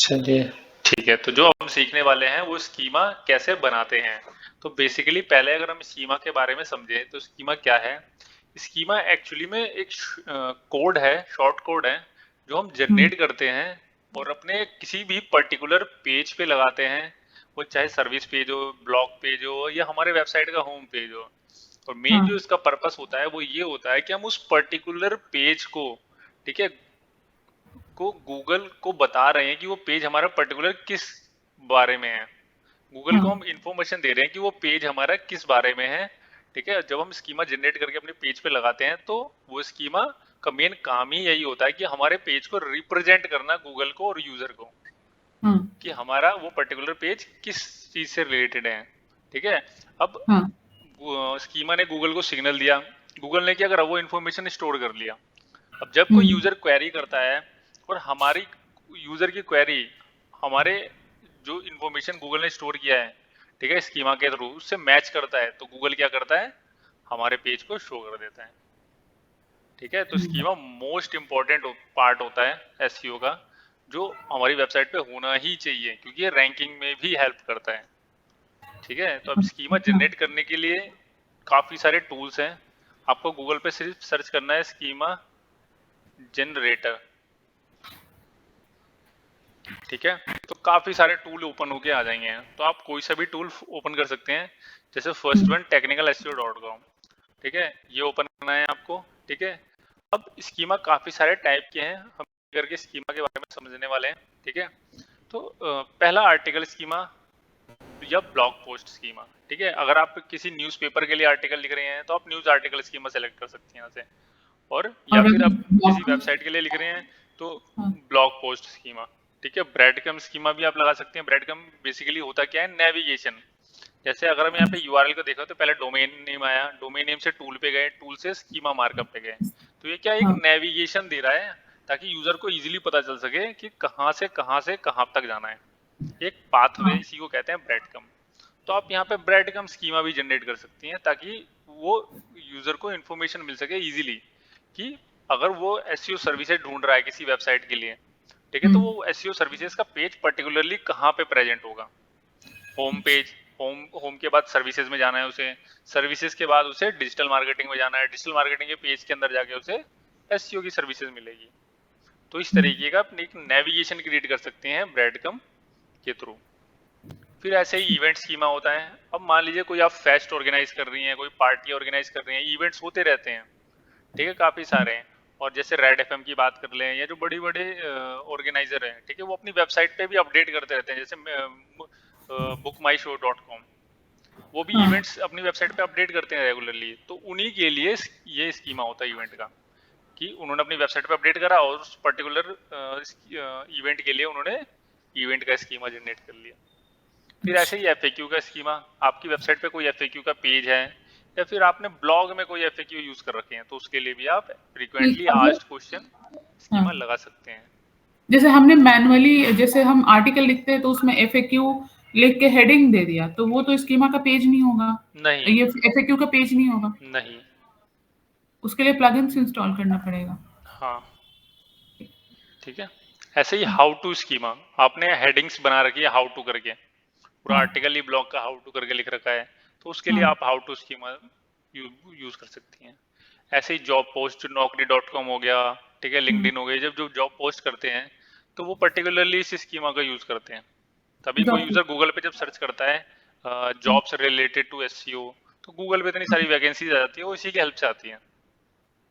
चलिए। ठीक है, तो जो हम सीखने वाले हैं वो स्कीमा कैसे बनाते हैं। तो बेसिकली पहले अगर हम स्कीमा के बारे में समझें तो स्कीमा क्या है। स्कीमा एक्चुअली में एक कोड है, शॉर्ट कोड है, जो हम हम्म, जनरेट करते हैं और अपने किसी भी पर्टिकुलर पेज पे लगाते हैं। वो चाहे सर्विस पेज हो, ब्लॉग पेज हो, या हमारे वेबसाइट का होम पेज हो। और मेन जो हाँ इसका पर्पस होता है वो ये होता है कि हम उस पर्टिकुलर पेज को, ठीक है, को गूगल को बता रहे हैं कि वो पेज हमारा पर्टिकुलर किस बारे में है। गूगल को हाँ हम इंफॉर्मेशन दे रहे हैं कि वो पेज हमारा किस बारे में है। ठीक है, जब हम स्कीमा जनरेट करके अपने पेज पे लगाते हैं तो वो स्कीमा का मेन काम ही यही होता है कि हमारे पेज को रिप्रेजेंट करना गूगल को और यूजर को, हाँ कि हमारा वो पर्टिकुलर पेज किस चीज से रिलेटेड है। ठीक है। अब हाँ स्कीमा ने गूगल को सिग्नल दिया, गूगल ने क्या करा, वो इन्फॉर्मेशन स्टोर कर लिया। अब जब कोई हम्म यूजर क्वेरी करता है और हमारी यूजर की क्वेरी हमारे जो इन्फॉर्मेशन गूगल ने स्टोर किया है, ठीक है, स्कीमा के थ्रू उससे मैच करता है, तो गूगल क्या करता है, हमारे पेज को शो कर देता है। ठीक है, तो हम्म, स्कीमा मोस्ट इम्पोर्टेंट पार्ट होता है एसईओ का, जो हमारी वेबसाइट पे होना ही चाहिए क्योंकि ये रैंकिंग में भी हेल्प करता है। ठीक है, तो अब स्कीमा अच्छा जनरेट करने के लिए काफी सारे टूल्स हैं। आपको गूगल पे सिर्फ सर्च करना है स्कीमा जनरेटर। ठीक है, तो काफी सारे टूल ओपन होके आ जाएंगे, तो आप कोई सा भी टूल ओपन कर सकते हैं। जैसे फर्स्ट हम्म, वन technicalseo.com। ठीक है, ये ओपन करना है आपको। ठीक है, अब स्कीमा काफी सारे टाइप के हैं, हम करके स्कीमा के बारे में समझने वाले हैं। ठीक है, तो पहला आर्टिकल स्कीमा या ब्लॉग पोस्ट स्कीमा। ठीक है, अगर आप किसी न्यूज़पेपर के लिए आर्टिकल लिख रहे हैं तो आप न्यूज़ आर्टिकल स्कीमा सेलेक्ट कर सकते हैं यहाँ से। और या और फिर अगर आप ब्लॉग किसी पोस्ट। वेबसाइट के लिए लिख रहे हैं तो हाँ ब्लॉग पोस्ट स्कीमा। ठीक है, ब्रेड कम स्कीमा भी आप लगा सकते हैं। ब्रेड कम बेसिकली होता क्या है, नेविगेशन। जैसे अगर हम यहाँ पे यूआरएल को देखो तो पहले डोमेन नेम आया, डोमेन नेम से टूल पे गए, टूल से स्कीमा मार्कअप पे गए। तो ये क्या एक हाँ नेविगेशन दे रहा है ताकि यूजर को इजीली पता चल सके कि कहाँ से कहाँ तक जाना है। एक पाथवे, हाँ इसी को कहते हैं ब्रेड कम। तो आप यहाँ पे ब्रेड कम स्कीमा भी जनरेट कर सकती हैं ताकि वो यूजर को इन्फॉर्मेशन मिल सके इजीली, कि अगर वो एसईओ सर्विसेज ढूंढ रहा है किसी वेबसाइट के लिए, ठीक है, तो हम्म, वो एसईओ सर्विसेज का पेज पर्टिकुलरली कहाँ पे प्रेजेंट होगा। होम पेज, होम होम के बाद सर्विसेज में जाना है उसे, सर्विसेज के बाद उसे डिजिटल मार्केटिंग में जाना है, डिजिटल मार्केटिंग के पेज के अंदर जाके उसे एसईओ की सर्विसेज मिलेगी। तो इस हम्म, तरीके का अपने एक नेविगेशन क्रिएट कर सकते हैं ब्रेडकम के थ्रू। फिर ऐसे ही इवेंट स्कीमा होता है। अब मान लीजिए कोई आप फेस्ट ऑर्गेनाइज कर रही हैं, कोई पार्टी ऑर्गेनाइज कर रही हैं, इवेंट्स होते रहते हैं, ठीक है, काफी सारे हैं। और जैसे रेड एफएम की बात कर लें या जो बड़ी बड़े ऑर्गेनाइजर हैं, ठीक है, वो अपनी वेबसाइट पे भी अपडेट करते रहते हैं। जैसे bookmyshow.com, वो भी हाँ इवेंट्स अपनी वेबसाइट पे अपडेट करते हैं रेगुलरली। तो उन्हीं के लिए ये स्कीमा होता है इवेंट का, कि उन्होंने अपनी वेबसाइट पे अपडेट करा और उस पर्टिकुलर इवेंट के लिए उन्होंने इवेंट का स्कीमा जनरेट कर लिया। फिर ऐसे अच्छा ही एफएक्यू का स्कीमा, आपकी वेबसाइट पे कोई एफएक्यू का पेज है या फिर आपने ब्लॉग में कोई एफएक्यू यूज कर रखे हैं, तो उसके लिए भी आप ठीक फ्रीक्वेंटली अगर आस्क्ड क्वेश्चन हाँ स्कीमा लगा सकते हैं। जैसे हमने मैनुअली जैसे हम आर्टिकल लिखते हैं तो उसमें एफएक्यू लिख के हेडिंग दे दिया तो वो तो स्कीमा का पेज नहीं होगा। नहीं, ये एफएक्यू का पेज नहीं होगा। नहीं। उसके लिए प्लगइन्स इंस्टॉल करना पड़ेगा। हाँ, ठीक है। ऐसे ही हाउ टू स्कीमा, आपने हेडिंग्स बना रखी है हाउ टू करके, पूरा हाँ आर्टिकल ही ब्लॉग का हाउ टू करके लिख रखा है, तो उसके लिए हाँ आप हाउ टू स्कीमा यूज कर सकती हैं। ऐसे ही जॉब पोस्ट, naukri.com हो गया, ठीक है, हम्म, लिंक्डइन हो गई, जब जो जॉब पोस्ट करते हैं तो वो पर्टिकुलरली इस स्कीमा का यूज करते हैं। तभी कोई जॉब यूजर गूगल पे जब सर्च करता है जॉब्स रिलेटेड टू एसईओ, तो गूगल पे इतनी सारी वैकेंसीज आ जाती है, वो इसी की हेल्प से आती है।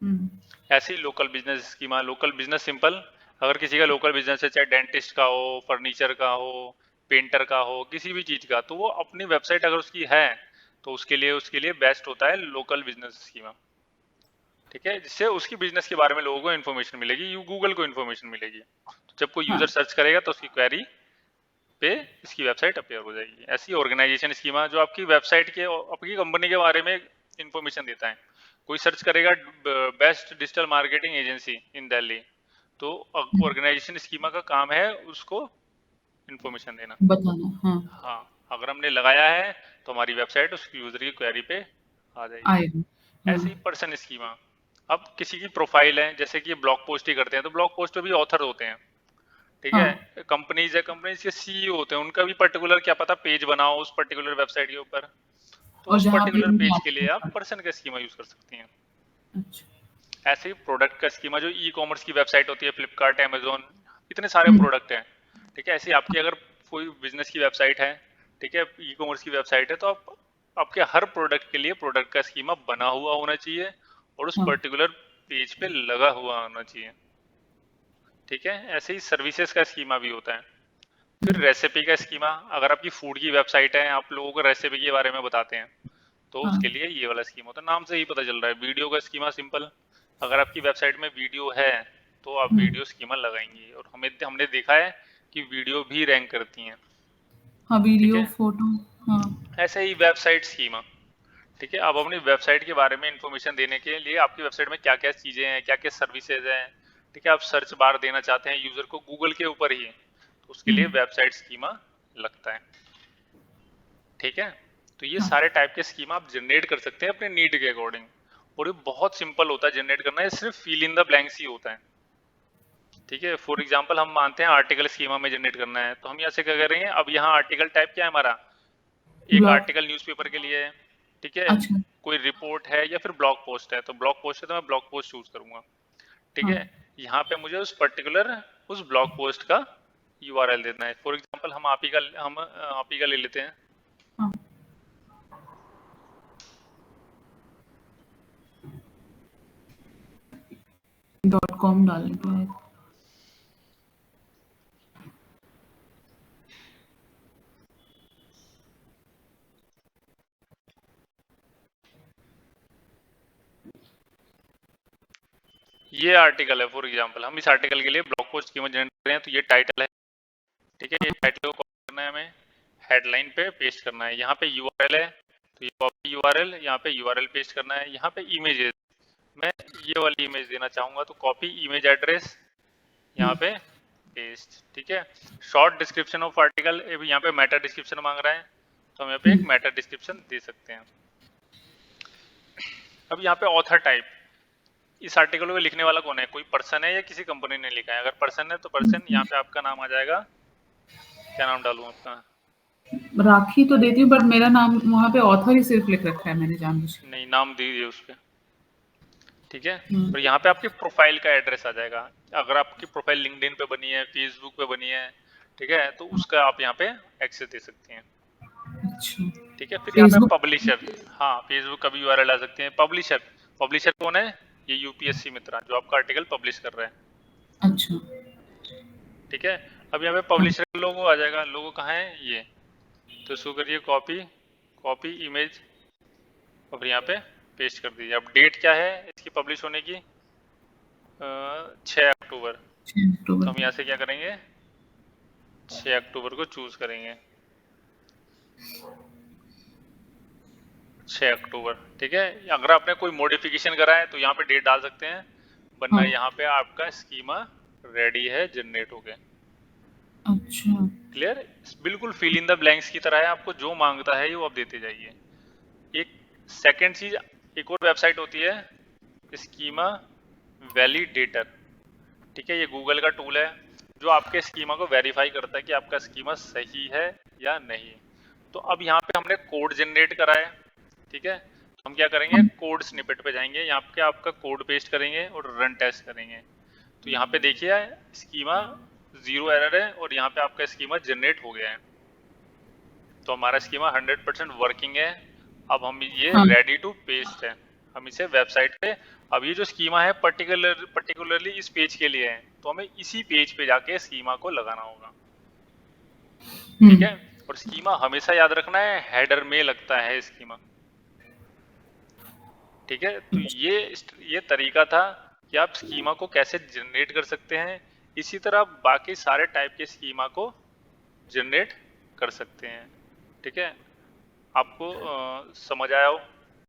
हम्म, ऐसे ही local business schema, local business simple, अगर किसी का लोकल बिजनेस है, चाहे डेंटिस्ट का हो, फर्नीचर का हो, पेंटर का हो, किसी भी चीज का, तो वो अपनी वेबसाइट अगर उसकी है तो उसके लिए बेस्ट होता है लोकल बिजनेस स्कीमा। ठीक है, जिससे उसकी बिजनेस के बारे में लोगों को इन्फॉर्मेशन मिलेगी, यू गूगल को इन्फॉर्मेशन मिलेगी। तो जब कोई यूजर हाँ सर्च करेगा तो उसकी क्वेरी पे इसकी वेबसाइट अपीयर हो जाएगी। ऐसी ऑर्गेनाइजेशन स्कीमा जो आपकी वेबसाइट के, आपकी कंपनी के बारे में इंफॉर्मेशन देता है। कोई सर्च करेगा बेस्ट डिजिटल मार्केटिंग एजेंसी इन दिल्ली, तो ऑर्गेनाइजेशन स्कीमा का काम है उसको इंफॉर्मेशन देना। बताना हाँ हाँ, अगर हमने लगाया है तो हमारी वेबसाइट उस यूजर की क्वेरी पे आ जाएगी। आएगा। ऐसे ही हाँ पर्सन स्कीमा, अब किसी की प्रोफाइल है, जैसे कि ब्लॉग पोस्ट ही करते हैं तो ब्लॉग पोस्ट पे भी ऑथर होते हैं। ठीक हाँ, है। कंपनीज है, कंपनीज के सीईओ होते हैं, उनका भी पर्टिकुलर क्या पता पेज बनाओ उस पर्टिकुलर वेबसाइट के ऊपर, तो और उस जहाँ पे पर्टिकुलर उन्हें पेज के लिए access आप करना। पर्सन का स्कीमा यूज कर सकती हैं। अच्छा। ऐसे ही प्रोडक्ट का स्कीमा जो ई कॉमर्स की वेबसाइट होती है, फ्लिपकार्ट, अमेजोन, इतने सारे हुँ, प्रोडक्ट हैं, ठीक है। ऐसे ही आपकी अगर कोई बिजनेस की वेबसाइट है, ठीक है, ई कॉमर्स की वेबसाइट है, तो आप आपके हर प्रोडक्ट के लिए प्रोडक्ट का स्कीमा बना हुआ होना चाहिए और उस हाँ, पर्टिकुलर पेज पे लगा हुआ होना चाहिए, ठीक है। ऐसे ही सर्विसेज का स्कीमा भी होता है। फिर हुँ, रेसिपी का स्कीमा, अगर आपकी फूड की वेबसाइट है, आप लोगों को रेसिपी के बारे में बताते हैं, तो हाँ, उसके लिए ये वाला स्कीम होता है। नाम से ही पता चल रहा है। वीडियो का स्कीमा सिंपल, अगर आपकी वेबसाइट में वीडियो है तो आप हुँ। वीडियो स्कीमा लगाएंगी, और हमने देखा है कि वीडियो भी रैंक करती हैं, हाँ, ठीक वीडियो, है। फ़ोटो। हाँ, ऐसे ही वेबसाइट स्कीमा, ठीक है। आप अपनी वेबसाइट के बारे में इंफॉर्मेशन देने के लिए आपकी वेबसाइट में क्या क्या चीजें हैं, क्या क्या सर्विसेज हैं, ठीक है। आप सर्च बार देना चाहते हैं यूजर को गूगल के ऊपर ही, तो उसके हुँ, लिए वेबसाइट स्कीमा लगता है, ठीक है। तो ये हाँ, सारे टाइप के स्कीमा आप जनरेट कर सकते हैं अपने नीड के अकॉर्डिंग, और ये बहुत सिंपल होता है जनरेट करना, ये सिर्फ फिल इन द ब्लैंक्स ही होता है, ठीक है। फॉर एग्जांपल हम मानते हैं आर्टिकल स्कीमा में जनरेट करना है, तो हम यहाँ से क्या करेंगे, अब यहाँ आर्टिकल टाइप क्या है हमारा, एक ब्लॉग। आर्टिकल न्यूज़पेपर के लिए है, ठीक है। अच्छा, कोई रिपोर्ट है या फिर ब्लॉग पोस्ट है, तो ब्लॉग पोस्ट है तो मैं ब्लॉग पोस्ट चूज करूंगा, ठीक हाँ, है। यहाँ पे मुझे उस पर्टिकुलर उस ब्लॉग पोस्ट का यूआरएल देना है। फॉर एग्जांपल आप ही का ले लेते हैं। हाँ, .com डालेंगे। ये आर्टिकल है, फॉर एग्जांपल हम इस आर्टिकल के लिए ब्लॉग पोस्ट कीमत जनरेट कर रहे हैं, तो ये टाइटल है, ठीक है। ये टाइटल को कॉपी करना है हमें, हेडलाइन पे पेस्ट करना है। यहाँ पे यूआरएल है, तो ये कॉपी यूआरएल, यहाँ पे यूआरएल पेस्ट करना है। यहाँ पे इमेजेस, मैं ये वाली इमेज देना चाहूंगा, तो कॉपी इमेज एड्रेस, यहाँ हुँ, पे पेस्ट, ठीक है। शॉर्ट डिस्क्रिप्शन ऑफ आर्टिकल, यहाँ पे मेटा डिस्क्रिप्शन मांग रहा है, तो हम यहाँ पे हुँ, एक मेटा डिस्क्रिप्शन दे सकते हैं। अब यहाँ पे ऑथर टाइप, इस आर्टिकल को लिखने वाला कौन है, कोई पर्सन है या किसी कंपनी ने लिखा है। अगर पर्सन है तो पर्सन, यहाँ पे आपका नाम आ जाएगा, क्या नाम डालूं आपका, राखी तो देती हूँ बट मेरा नाम वहाँ पे ऑथर ही सिर्फ़ लिख रखा है मैंने जानबूझ के। नहीं नाम दीजिए उस पे, ठीक है। हुँ, और यहाँ पे आपकी प्रोफाइल का एड्रेस आ जाएगा, अगर आपकी प्रोफाइल लिंक्डइन पे बनी है, फेसबुक पे बनी है, ठीक है, तो उसका आप यहाँ पे एक्सेस दे सकते हैं, अच्छा। ठीक है। फिर यहाँ पे फ़ेसबुक। पब्लिशर, हाँ फेसबुक का भी यूआरएल ला सकते हैं। पब्लिशर, पब्लिशर कौन है, ये यूपीएससी मित्रा जो आपका आर्टिकल पब्लिश कर रहा है, अच्छा, ठीक है। अब यहाँ पे हाँ, पब्लिशर लोगो आ जाएगा, लोगो कहाँ है ये, तो इसको करिए कॉपी, कॉपी इमेज, और यहाँ पे पेस्ट कर दीजिए। अब डेट क्या है इसकी पब्लिश होने की, 6 अक्टूबर, 6 तो अक्टूबर हम को। यहाँ से क्या करेंगे, 6 अक्टूबर को चूज करेंगे, 6 अक्टूबर, ठीक है। अगर आपने कोई मॉडिफिकेशन करा है तो यहाँ पे डेट डाल सकते हैं, वरना हाँ, यहाँ पे आपका स्कीमा रेडी है जनरेट हो गया। अच्छा। क्लियर, बिल्कुल फिल इन द ब्लैंक्स की तरह है, आपको जो मांगता है वो आप देते जाइए। एक सेकंड चीज, एक और वेबसाइट होती है स्कीमा वैलिडेटर, ठीक है। ये गूगल का टूल है जो आपके स्कीमा को वेरीफाई करता है कि आपका स्कीमा सही है या नहीं। तो अब यहाँ पे हमने कोड जनरेट करा है, ठीक है। तो हम क्या करेंगे, हाँ, कोड स्निपेट पे जाएंगे, यहाँ पे आपका कोड पेस्ट करेंगे और रन टेस्ट करेंगे। तो यहाँ पे देखिए स्कीमा 0 एरर है, और यहाँ पे आपका स्कीमा जनरेट हो गया है, तो हमारा स्कीमा 100% वर्किंग है। अब हम ये हाँ, रेडी टू पेस्ट है, हम इसे वेबसाइट पे, अब ये जो स्कीमा है पर्टिकुलरली इस पेज के लिए है, तो हमें इसी पेज पे जाके स्कीमा को लगाना होगा, हुँ, ठीक है। और स्कीमा हमेशा याद रखना है हेडर में लगता है स्कीमा, ठीक है। तो अच्छा, ये तरीका था कि आप स्कीमा को कैसे जनरेट कर सकते हैं, इसी तरह आप बाकी सारे टाइप के स्कीमा को जनरेट कर सकते हैं, ठीक है। आपको समझ आया हो।